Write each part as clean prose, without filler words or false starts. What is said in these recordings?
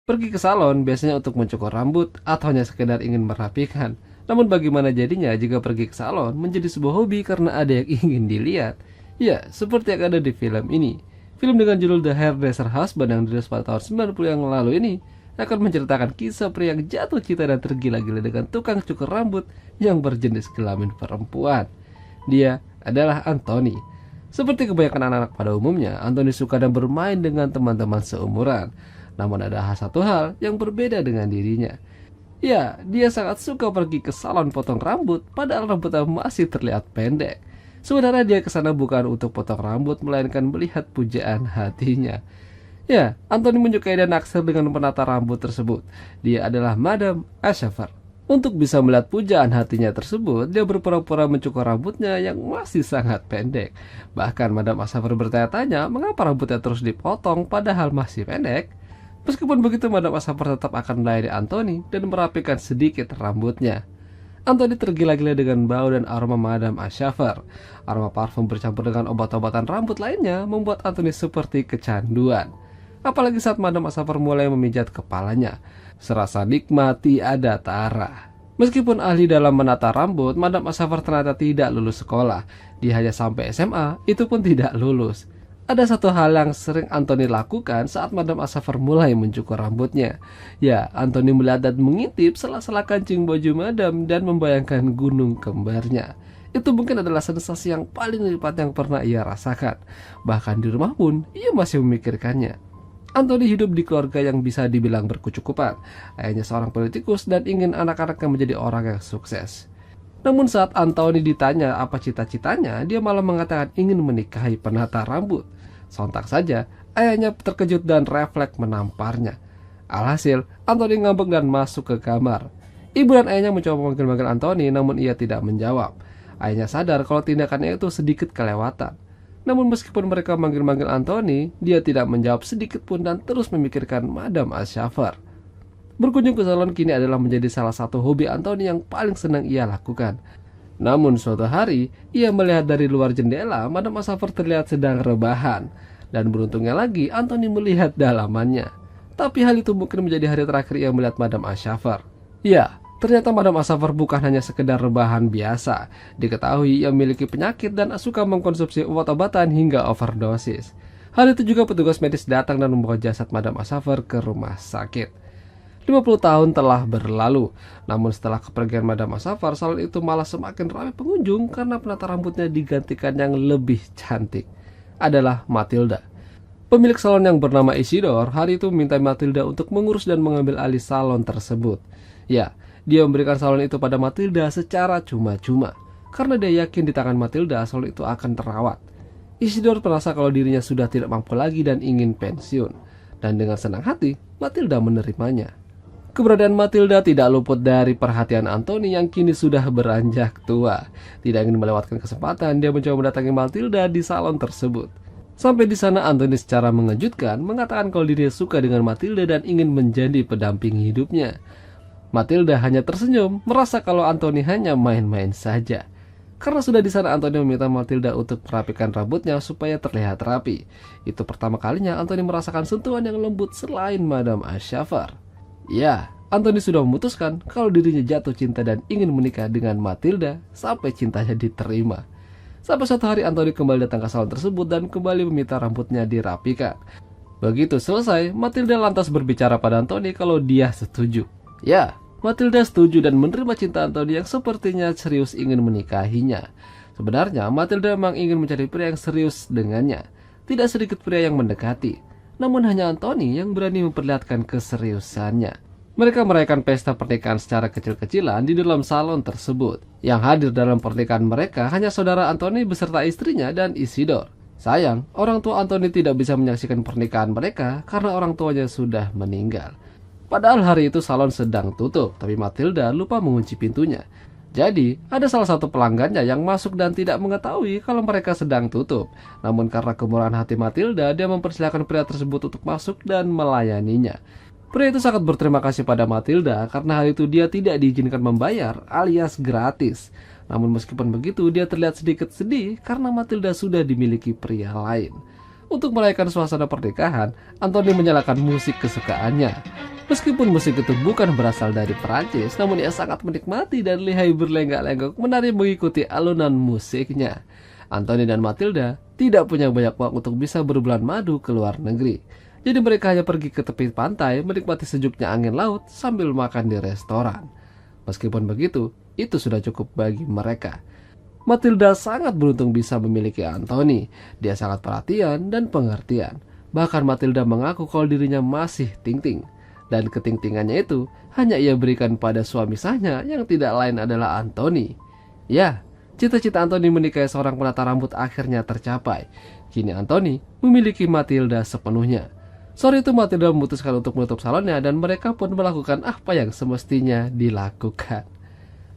Pergi ke salon biasanya untuk mencukur rambut atau hanya sekedar ingin merapikan. Namun bagaimana jadinya jika pergi ke salon menjadi sebuah hobi karena ada yang ingin dilihat? Ya, seperti yang ada di film ini. Film dengan judul The Hairdresser Husband yang dirilis pada tahun 90 yang lalu ini akan menceritakan kisah pria yang jatuh cinta dan tergila-gila dengan tukang cukur rambut yang berjenis kelamin perempuan. Dia adalah Anthony. Seperti kebanyakan anak-anak pada umumnya, Anthony suka dan bermain dengan teman-teman seumuran. Namun ada satu hal yang berbeda dengan dirinya. Ya, dia sangat suka pergi ke salon potong rambut padahal rambutnya masih terlihat pendek. Sebenarnya dia ke sana bukan untuk potong rambut melainkan melihat pujaan hatinya. Ya, Anthony menyukai dan naksir dengan penata rambut tersebut. Dia adalah Madam Ashafar. Untuk bisa melihat pujaan hatinya tersebut, dia berpura-pura mencukur rambutnya yang masih sangat pendek. Bahkan Madam Ashafar bertanya-tanya mengapa rambutnya terus dipotong padahal masih pendek. Meskipun begitu, Madam Ashafar tetap akan melayani Anthony dan merapikan sedikit rambutnya. Anthony tergila-gila dengan bau dan aroma Madam Ashafar. Aroma parfum bercampur dengan obat-obatan rambut lainnya membuat Anthony seperti kecanduan. Apalagi saat Madam Ashafar mulai memijat kepalanya. Serasa nikmat tiada tara. Meskipun ahli dalam menata rambut, Madam Ashafar ternyata tidak lulus sekolah. Dia hanya sampai SMA, itu pun tidak lulus. Ada satu hal yang sering Anthony lakukan saat Madam Ashafar mulai mencukur rambutnya. Ya, Anthony melihat dan mengintip sela-sela kancing baju Madam dan membayangkan gunung kembarnya. Itu mungkin adalah sensasi yang paling lipat yang pernah ia rasakan. Bahkan di rumah pun, ia masih memikirkannya. Anthony hidup di keluarga yang bisa dibilang berkecukupan. Ayahnya seorang politikus dan ingin anak-anaknya menjadi orang yang sukses. Namun saat Anthony ditanya apa cita-citanya, dia malah mengatakan ingin menikahi penata rambut. Sontak saja, ayahnya terkejut dan refleks menamparnya. Alhasil, Anthony ngambek dan masuk ke kamar. Ibu dan ayahnya mencoba memanggil-manggil Anthony, namun ia tidak menjawab. Ayahnya sadar kalau tindakannya itu sedikit kelewatan. Namun meskipun mereka manggil-manggil Anthony, dia tidak menjawab sedikit pun dan terus memikirkan Madam Ashafar. Berkunjung ke salon kini adalah menjadi salah satu hobi Anthony yang paling senang ia lakukan. Namun suatu hari, ia melihat dari luar jendela, Madam Ashafar terlihat sedang rebahan. Dan beruntungnya lagi, Anthony melihat dalamannya. Tapi hal itu mungkin menjadi hari terakhir ia melihat Madam Ashafar. Ya, ternyata Madam Ashafar bukan hanya sekedar rebahan biasa. Diketahui ia memiliki penyakit dan suka mengkonsumsi obat-obatan hingga overdosis. Hal itu juga petugas medis datang dan membawa jasad Madam Ashafar ke rumah sakit. 50 tahun telah berlalu, namun setelah kepergian Madam Ashafar, salon itu malah semakin ramai pengunjung karena penata rambutnya digantikan yang lebih cantik. Adalah Matilda. Pemilik salon yang bernama Isidore hari itu meminta Matilda untuk mengurus dan mengambil alih salon tersebut. Ya, dia memberikan salon itu pada Matilda secara cuma-cuma, karena dia yakin di tangan Matilda salon itu akan terawat. Isidore merasa kalau dirinya sudah tidak mampu lagi dan ingin pensiun. Dan dengan senang hati, Matilda menerimanya. Keberadaan Matilda tidak luput dari perhatian Anthony yang kini sudah beranjak tua. Tidak ingin melewatkan kesempatan, dia mencoba mendatangi Matilda di salon tersebut. Sampai di sana Anthony secara mengejutkan mengatakan kalau dirinya suka dengan Matilda dan ingin menjadi pendamping hidupnya. Matilda hanya tersenyum, merasa kalau Anthony hanya main-main saja. Karena sudah di sana, Anthony meminta Matilda untuk merapikan rambutnya supaya terlihat rapi. Itu pertama kalinya Anthony merasakan sentuhan yang lembut selain Madam Ashafar. Ya, Anthony sudah memutuskan kalau dirinya jatuh cinta dan ingin menikah dengan Matilda sampai cintanya diterima. Sampai suatu hari Anthony kembali datang ke salon tersebut dan kembali meminta rambutnya dirapikan. Begitu selesai, Matilda lantas berbicara pada Anthony kalau dia setuju. Ya, Matilda setuju dan menerima cinta Anthony yang sepertinya serius ingin menikahinya. Sebenarnya Matilda memang ingin mencari pria yang serius dengannya. Tidak sedikit pria yang mendekati. Namun hanya Anthony yang berani memperlihatkan keseriusannya. Mereka merayakan pesta pernikahan secara kecil-kecilan di dalam salon tersebut. Yang hadir dalam pernikahan mereka hanya saudara Anthony beserta istrinya dan Isidore. Sayang, orang tua Anthony tidak bisa menyaksikan pernikahan mereka karena orang tuanya sudah meninggal. Padahal hari itu salon sedang tutup, tapi Matilda lupa mengunci pintunya. Jadi, ada salah satu pelanggannya yang masuk dan tidak mengetahui kalau mereka sedang tutup. Namun karena kemurahan hati Matilda, dia mempersilahkan pria tersebut untuk masuk dan melayaninya. Pria itu sangat berterima kasih pada Matilda karena hal itu dia tidak diizinkan membayar alias gratis. Namun meskipun begitu, dia terlihat sedikit sedih karena Matilda sudah dimiliki pria lain. Untuk merayakan suasana pernikahan, Anthony menyalakan musik kesukaannya. Meskipun musik itu bukan berasal dari Perancis, namun ia sangat menikmati dan lihai berlenggak-lenggok menari mengikuti alunan musiknya. Anthony dan Matilda tidak punya banyak uang untuk bisa berbulan madu ke luar negeri. Jadi mereka hanya pergi ke tepi pantai menikmati sejuknya angin laut sambil makan di restoran. Meskipun begitu, itu sudah cukup bagi mereka. Matilda sangat beruntung bisa memiliki Anthony. Dia sangat perhatian dan pengertian. Bahkan Matilda mengaku kalau dirinya masih ting-ting. Dan keting-tingannya itu hanya ia berikan pada suami sahnya yang tidak lain adalah Anthony. Ya, cita-cita Anthony menikahi seorang penata rambut akhirnya tercapai. Kini Anthony memiliki Matilda sepenuhnya. Sore itu Matilda memutuskan untuk menutup salonnya dan mereka pun melakukan apa yang semestinya dilakukan.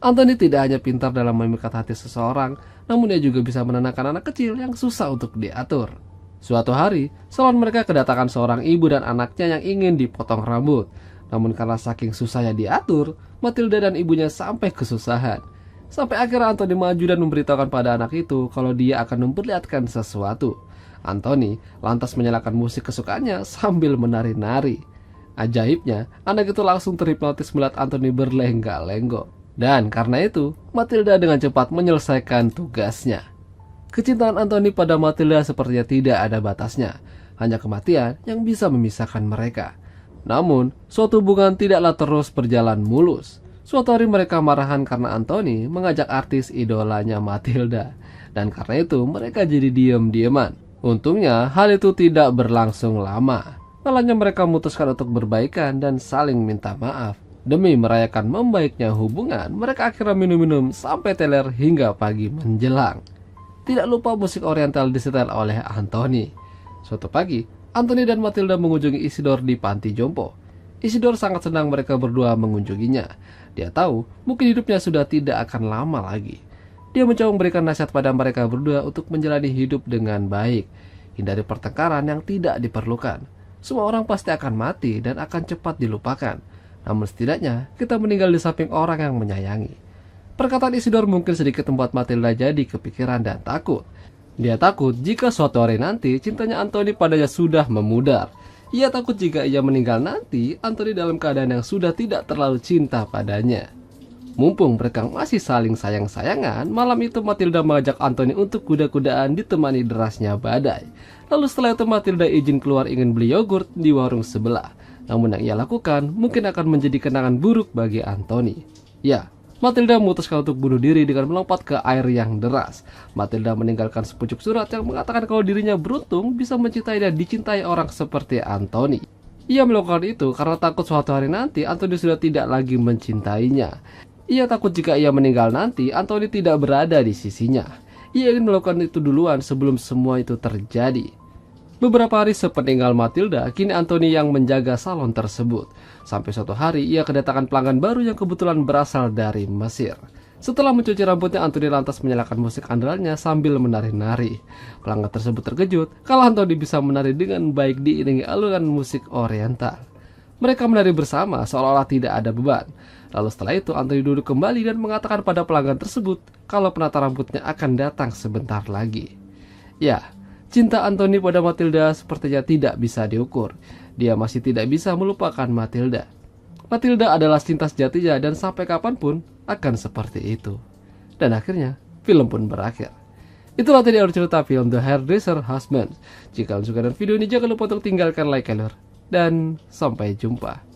Anthony tidak hanya pintar dalam memikat hati seseorang, namun dia juga bisa menenangkan anak kecil yang susah untuk diatur. Suatu hari, salon mereka kedatangan seorang ibu dan anaknya yang ingin dipotong rambut. Namun karena saking susahnya diatur, Matilda dan ibunya sampai kesusahan. Sampai akhirnya Anthony maju dan memberitahukan pada anak itu kalau dia akan memperlihatkan sesuatu. Anthony lantas menyalakan musik kesukaannya sambil menari-nari. Ajaibnya, anak itu langsung terhipnotis melihat Anthony berlenggak-lenggok. Dan karena itu, Matilda dengan cepat menyelesaikan tugasnya. Kecintaan Anthony pada Matilda sepertinya tidak ada batasnya. Hanya kematian yang bisa memisahkan mereka. Namun, suatu hubungan tidaklah terus berjalan mulus. Suatu hari mereka marahan karena Anthony mengajak artis idolanya Matilda. Dan karena itu, mereka jadi diam-diaman. Untungnya, hal itu tidak berlangsung lama. Malahnya mereka memutuskan untuk berbaikan dan saling minta maaf. Demi merayakan membaiknya hubungan, mereka akhirnya minum-minum sampai teler hingga pagi menjelang. Tidak lupa musik oriental disetel oleh Anthony. Suatu pagi, Anthony dan Matilda mengunjungi Isidore di panti jompo. Isidore sangat senang mereka berdua mengunjunginya. Dia tahu mungkin hidupnya sudah tidak akan lama lagi. Dia mencoba memberikan nasihat pada mereka berdua untuk menjalani hidup dengan baik. Hindari pertengkaran yang tidak diperlukan. Semua orang pasti akan mati dan akan cepat dilupakan. Namun setidaknya kita meninggal di samping orang yang menyayangi. Perkataan Isidore mungkin sedikit membuat Matilda jadi kepikiran dan takut. Dia takut jika suatu hari nanti cintanya Anthony padanya sudah memudar. Ia takut jika ia meninggal nanti, Anthony dalam keadaan yang sudah tidak terlalu cinta padanya. Mumpung mereka masih saling sayang-sayangan, malam itu Matilda mengajak Anthony untuk kuda-kudaan ditemani derasnya badai. Lalu setelah itu Matilda izin keluar ingin beli yogurt di warung sebelah. Namun yang ia lakukan mungkin akan menjadi kenangan buruk bagi Anthony. Ya, Matilda memutuskan untuk bunuh diri dengan melompat ke air yang deras. Matilda meninggalkan sepucuk surat yang mengatakan kalau dirinya beruntung bisa mencintai dan dicintai orang seperti Anthony. Ia melakukan itu karena takut suatu hari nanti Anthony sudah tidak lagi mencintainya. Ia takut jika ia meninggal nanti Anthony tidak berada di sisinya. Ia ingin melakukan itu duluan sebelum semua itu terjadi. Beberapa hari sepeninggal Matilda, kini Anthony yang menjaga salon tersebut. Sampai suatu hari ia kedatangan pelanggan baru yang kebetulan berasal dari Mesir. Setelah mencuci rambutnya, Anthony lantas menyalakan musik andalannya sambil menari-nari. Pelanggan tersebut terkejut kalau Anthony bisa menari dengan baik diiringi alunan musik oriental. Mereka menari bersama seolah-olah tidak ada beban. Lalu setelah itu Anthony duduk kembali dan mengatakan pada pelanggan tersebut kalau penata rambutnya akan datang sebentar lagi. Ya, cinta Anthony pada Matilda sepertinya tidak bisa diukur. Dia masih tidak bisa melupakan Matilda. Matilda adalah cinta sejatinya dan sampai kapanpun akan seperti itu. Dan akhirnya film pun berakhir. Itulah tadi alur cerita film The Hairdresser Husband. Jika kalian suka dengan video ini jangan lupa untuk tinggalkan like, dan sampai jumpa.